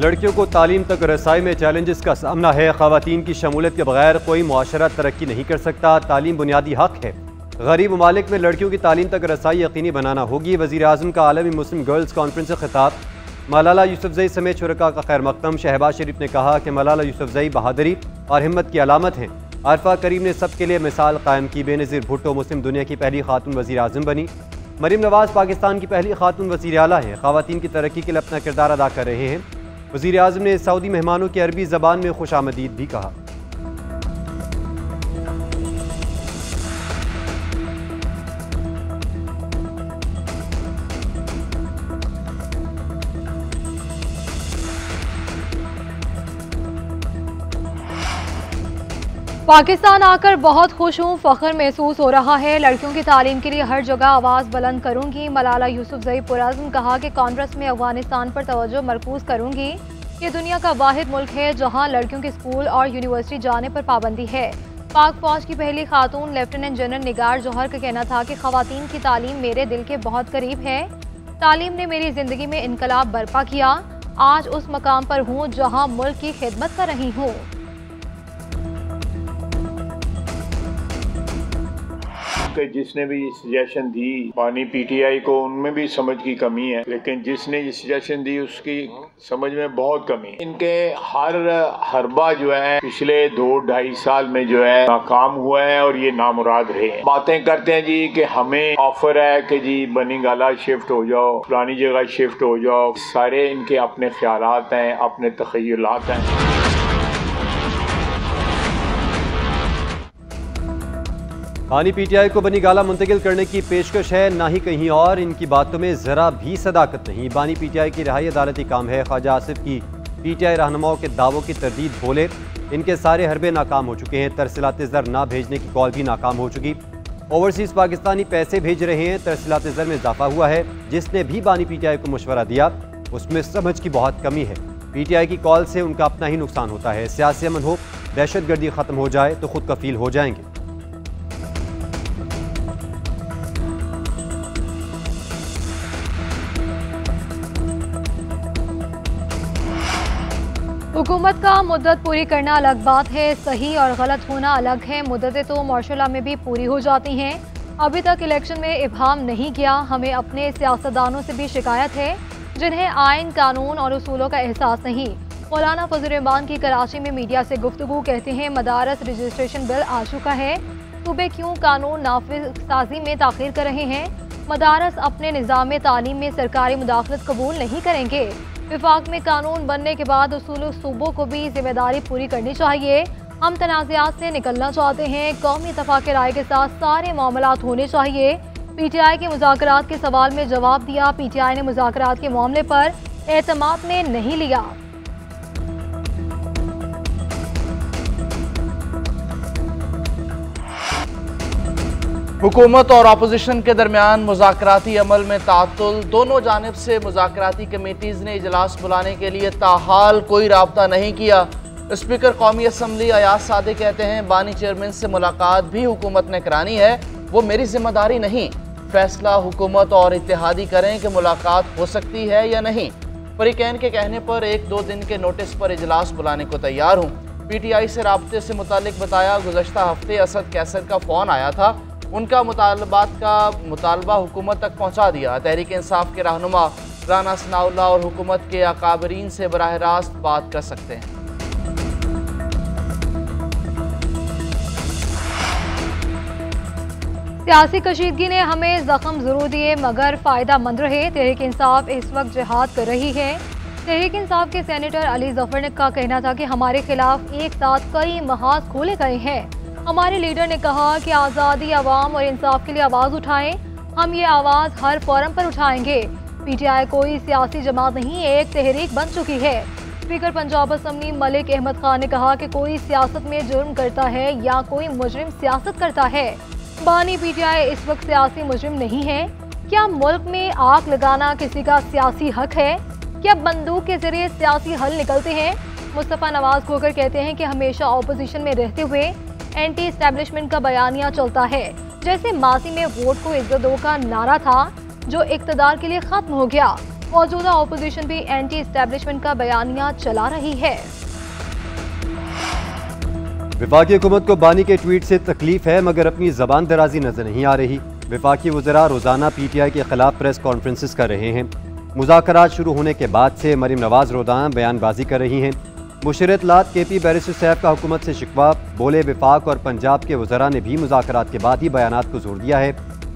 लड़कियों को तालीम तक रसाई में चैलेंजेस का सामना है। ख़वातीन की शमूलियत के बगैर कोई मुआशरा तरक्की नहीं कर सकता। तालीम बुनियादी हक है। गरीब ममालिक में लड़कियों की तालीम तक रसाई यकीनी बनाना होगी। वज़ीर आज़म का आलमी मुस्लिम गर्ल्स कॉन्फ्रेंस से खिताब। मलाला यूसुफजई समेत शुरका का खैर मकदम। शहबाज शरीफ ने कहा कि मलाला यूसुफजई बहादुरी और हिम्मत की अलामत हैं। आरफा करीम ने सबके लिए मिसाल कायम की। बेनज़ीर भुट्टो मुस्लिम दुनिया की पहली खातून वज़ीर आज़म बनी। मरीम नवाज पाकिस्तान की पहली खातून वज़ीर आला हैं। ख़वातीन की तरक्की के लिए अपना किरदार अदा कर रहे हैं। वज़ीर आज़म ने सऊदी मेहमानों की अरबी ज़बान में खुशामदीद भी कहा। पाकिस्तान आकर बहुत खुश हूँ, फ़ख्र महसूस हो रहा है। लड़कियों की तालीम के लिए हर जगह आवाज़ बुलंद करूँगी। मलाला यूसुफजई पुरअज़्म कहा कि कॉन्फ्रेंस में अफगानिस्तान पर तवज्जो मरकूज़ करूँगी। ये दुनिया का वाहिद मुल्क है जहाँ लड़कियों के स्कूल और यूनिवर्सिटी जाने पर पाबंदी है। पाक फौज की पहली खातून लेफ्टिनेंट जनरल निगार जौहर का कहना था कि ख़वातीन की तालीम मेरे दिल के बहुत करीब है। तालीम ने मेरी ज़िंदगी में इनकलाब बर्पा किया। आज उस मकाम पर हूँ जहाँ मुल्क की खिदमत कर रही हूँ। कि जिसने भी ये सजेशन दी पानी पीटीआई को, उनमें भी समझ की कमी है, लेकिन जिसने ये सजेशन दी उसकी समझ में बहुत कमी है। इनके हर हरबा जो है पिछले 2-2.5 साल में जो है नाकाम हुआ है और ये नामुराद रहे हैं। बातें करते हैं जी कि हमें ऑफर है कि जी बनी गाला शिफ्ट हो जाओ, पुरानी जगह शिफ्ट हो जाओ। सारे इनके अपने ख्यालात हैं, अपने तखय्युलात हैं। पानी पीटीआई को बनी गाला मुंतकिल करने की पेशकश है, ना ही कहीं और। इनकी बातों में ज़रा भी सदाकत नहीं। बानी पीटीआई की रिहाई अदालती काम है। ख्वाजा आसिफ की पीटीआई रहनुमाओं के दावों की तरदीद बोले। इनके सारे हरबे नाकाम हो चुके हैं। तरसीलात ज़र ना भेजने की कॉल भी नाकाम हो चुकी। ओवरसीज़ पाकिस्तानी पैसे भेज रहे हैं। तरसीलात ज़र में इजाफा हुआ है। जिसने भी बानी पीटीआई को मशवरा दिया उसमें समझ की बहुत कमी है। पीटीआई की कॉल से उनका अपना ही नुकसान होता है। सियासी अमन हो, दहशतगर्दी ख़त्म हो जाए तो खुद कफील हो जाएंगे। हुकूमत का मुद्दत पूरी करना अलग बात है, सही और गलत होना अलग है। मुद्दतें तो मार्शल में भी पूरी हो जाती हैं। अभी तक इलेक्शन में इब्हाम नहीं किया। हमें अपने सियासतदानों से भी शिकायत है जिन्हें आइन, कानून और उसूलों का एहसास नहीं। मौलाना फजल रहमान की कराची में मीडिया से गुफ्तगू। कहते हैं मदारस रजिस्ट्रेशन बिल आ चुका है, सूबे क्यों कानून नाफिज साजी में ताखीर कर रहे हैं। मदारस अपने निज़ाम तालीम में सरकारी मुदाखलत कबूल नहीं करेंगे। विफाक में कानून बनने के बाद उसूल सूबों को भी जिम्मेदारी पूरी करनी चाहिए। हम तनाज़ात से निकलना चाहते हैं। कौमी इत्तेफाक राय के साथ सारे मामलात होने चाहिए। पीटीआई के मुज़ाकरात के सवाल में जवाब दिया। पीटीआई ने मुज़ाकरात के मामले पर एतमाद में नहीं लिया। हुकूमत और अपोजिशन के दरमियान मुज़ाकराती अमल में तातुल। दोनों जानिब से मुज़ाकराती कमेटीज़ ने इजलास बुलाने के लिए ताहाल कोई राब्ता नहीं किया। स्पीकर कौमी असम्बली अयाज सादिक कहते हैं बानी चेयरमैन से मुलाकात भी हुकूमत ने करानी है, वो मेरी जिम्मेदारी नहीं। फैसला हुकूमत और इत्तेहादी करें कि मुलाकात हो सकती है या नहीं। फरीकैन के कहने पर 1-2 दिन के नोटिस पर इजलास बुलाने को तैयार हूँ। पीटीआई से राब्ते से मुतालिक बताया, गुज़श्ता हफ्ते असद कैसर का फ़ोन आया था। उनका मुतालबात का मुतालबा हुकूमत तक पहुँचा दिया। तहरीक इंसाफ के रहनुमा राना सनाउल्लाह और हुकूमत के अकाबरीन से बराह रास्त बात कर सकते हैं। सियासी कशीदगी ने हमें जख्म जरूर दिए मगर फ़ायदा मंद रहे। तहरीक इंसाफ इस वक्त जिहाद कर रही है। तहरीक इंसाफ के सेनेटर अली जफर का कहना था कि हमारे खिलाफ एक साथ कई महाज खोले गए हैं। हमारे लीडर ने कहा कि आज़ादी, अवाम और इंसाफ के लिए आवाज़ उठाएं। हम ये आवाज़ हर फोरम पर उठाएंगे। पीटीआई कोई सियासी जमात नहीं, एक तहरीक बन चुकी है। स्पीकर पंजाब असम्बली मलिक अहमद खान ने कहा कि कोई सियासत में जुर्म करता है या कोई मुजरिम सियासत करता है। बानी पीटीआई इस वक्त सियासी मुजरिम नहीं है। क्या मुल्क में आग लगाना किसी का सियासी हक है? क्या बंदूक के जरिए सियासी हल निकलते हैं? मुस्तफ़ा नवाज खोकर कहते हैं कि हमेशा ऑपोजिशन में रहते हुए एंटी एस्टेब्लिशमेंट का बयानिया चलता है। जैसे माजी में वोट को इज्जत दो का नारा था जो इक्तदार के लिए खत्म हो गया। मौजूदा अपोजिशन भी एंटी एस्टेब्लिशमेंट का बयानिया चला रही है। वफाकी हुकूमत को बानी के ट्वीट से तकलीफ है मगर अपनी जबान दराजी नजर नहीं आ रही। वफाकी वज़रा रोजाना PTI के खिलाफ प्रेस कॉन्फ्रेंसेस कर रहे हैं। मुज़ाकरात शुरू होने के बाद से मरीम नवाज रोजाना बयानबाजी कर रही हैं। मुशीर इत्तलात KP बैरिस्टर सैफ का हुकूमत से शिकवा, बोले वफाक और पंजाब के वज़रा ने भी मुज़ाकरात के बाद ही बयानात को जोर दिया है।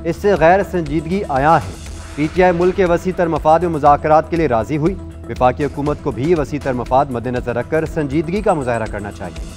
इससे गैर संजीदगी आया है। PTI मुल्क के वसी तर मफाद में मुज़ाकरात के लिए राजी हुई। वफाकी हुकूमत को भी वसी तर मफाद मद्देनजर रखकर संजीदगी का मुजाहरा करना चाहिए।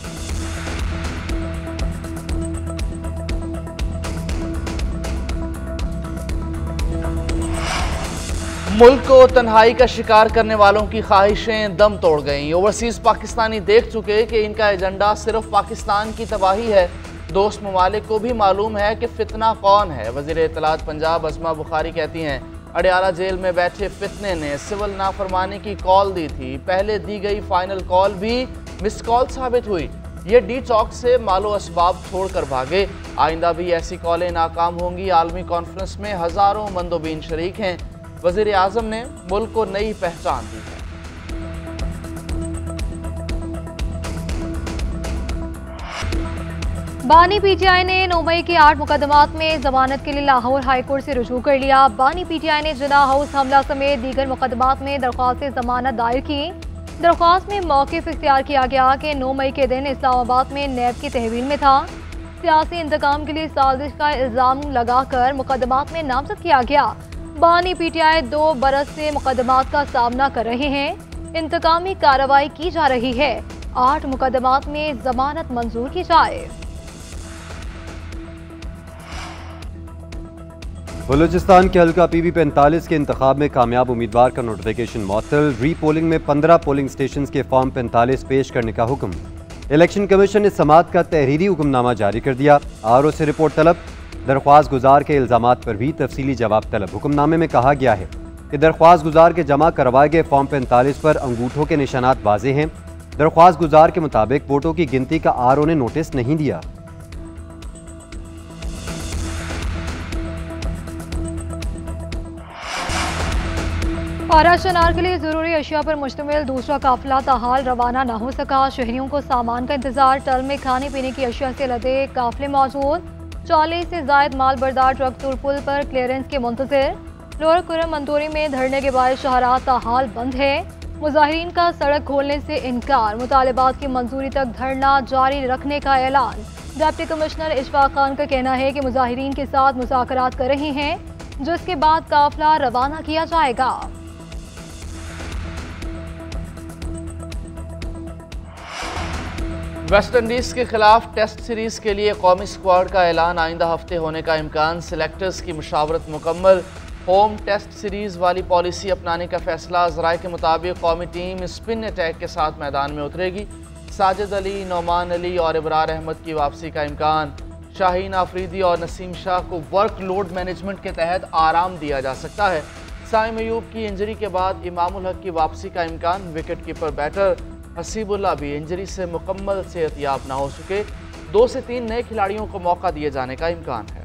मुल्क को तन्हाई का शिकार करने वालों की ख्वाहिशें दम तोड़ गईं। ओवरसीज पाकिस्तानी देख चुके कि इनका एजेंडा सिर्फ पाकिस्तान की तबाही है। दोस्त ममालिक को भी मालूम है कि फितना कौन है। वज़ीर इत्तलात पंजाब अस्मा बुखारी कहती हैं, अडियाला जेल में बैठे फितने ने सिविल नाफरमानी की कॉल दी थी। पहले दी गई फाइनल कॉल भी मिस कॉल साबित हुई। ये डी चौक से मालो असबाब छोड़कर भागे। आइंदा भी ऐसी कॉलें नाकाम होंगी। आलमी कॉन्फ्रेंस में हज़ारों मंदोबीन शरीक हैं। वज़ीर आज़म ने मुल्क को नई पहचान दी है। बानी PTI ने 9 मई के 8 मुकदमात में जमानत के लिए लाहौर हाईकोर्ट से रुजू कर लिया। बानी PTI ने जिना हाउस हमला समेत दीगर मुकदमात में दरख्वास्त जमानत दायर की। दरख्वास्त में मौक़िफ़ इख्तियार किया गया कि 9 मई के दिन इस्लामाबाद में नैब की तहवील में था। सियासी इंतकाम के लिए साजिश का इल्ज़ाम लगाकर मुकदमात में नामजद किया गया। बानी PTI 2 बरस से मुकदमात का सामना कर रहे हैं। इंतकामी कार्रवाई की जा रही है। 8 मुकदमात में जमानत मंजूर की जाए। बलूचिस्तान के हल्का PB 45 के इंतखाब में कामयाब उम्मीदवार का नोटिफिकेशन मअतल। री पोलिंग में 15 पोलिंग स्टेशन के फॉर्म 45 पेश करने का हुक्म। इलेक्शन कमीशन ने समात का तहरीरी हुक्मनामा जारी कर दिया। RO से रिपोर्ट तलब। दरख्वास्त गुजार के इल्ज़ामात पर भी तफसीली जवाब तलब। हुक्मनामे में कहा गया है कि दरख्वास्त गुजार के जमा करवाए गए फॉर्म 45 पर अंगूठों के निशानात वाज़ेह हैं। दरख्वास्त गुजार के मुताबिक वोटों की गिनती का RO ने नोटिस नहीं दिया। पारा शनार के लिए ज़रूरी अशिया पर मुश्तमिल दूसरा काफिला ताहाल रवाना न हो सका। शहरियों को सामान का इंतजार। टल में खाने पीने की अशिया से लदे काफिले मौजूद। 40 से जायद माल बरदार ट्रक तुरपुल पर क्लियरेंस के मुंतज़िर। लोअर कुरम मंतूरी में धरने के बाद शाहराह ताहाल बंद है। मुजाहिरीन का सड़क खोलने से इनकार। मुतालिबात की मंजूरी तक धरना जारी रखने का ऐलान। डिप्टी कमिश्नर इशफाक खान का कहना है कि मुजाहिरीन के साथ मुज़ाकरात कर रहे हैं, जिसके बाद काफिला रवाना किया जाएगा। वेस्ट इंडीज़ के खिलाफ टेस्ट सीरीज़ के लिए कौमी स्क्वाड का ऐलान। आइंदा हफ्ते होने का इम्कान। सिलेक्टर्स की मुशावरत मुकम्मल। होम टेस्ट सीरीज़ वाली पॉलिसी अपनाने का फैसला। ज़राए के मुताबिक कौमी टीम स्पिन अटैक के साथ मैदान में उतरेगी। साजिद अली, नौमान अली और इब्रार अहमद की वापसी का इम्कान। शाहीन आफरीदी और नसीम शाह को वर्कलोड मैनेजमेंट के तहत आराम दिया जा सकता है। साइम अयूब की इंजरी के बाद इमामुल हक की वापसी का इम्कान। विकेट कीपर बैटर हसीबुल्ला भी इंजरी से मुकम्मल सेहतयाब ना हो सके। 2 से 3 नए खिलाड़ियों को मौका दिए जाने का इम्कान है।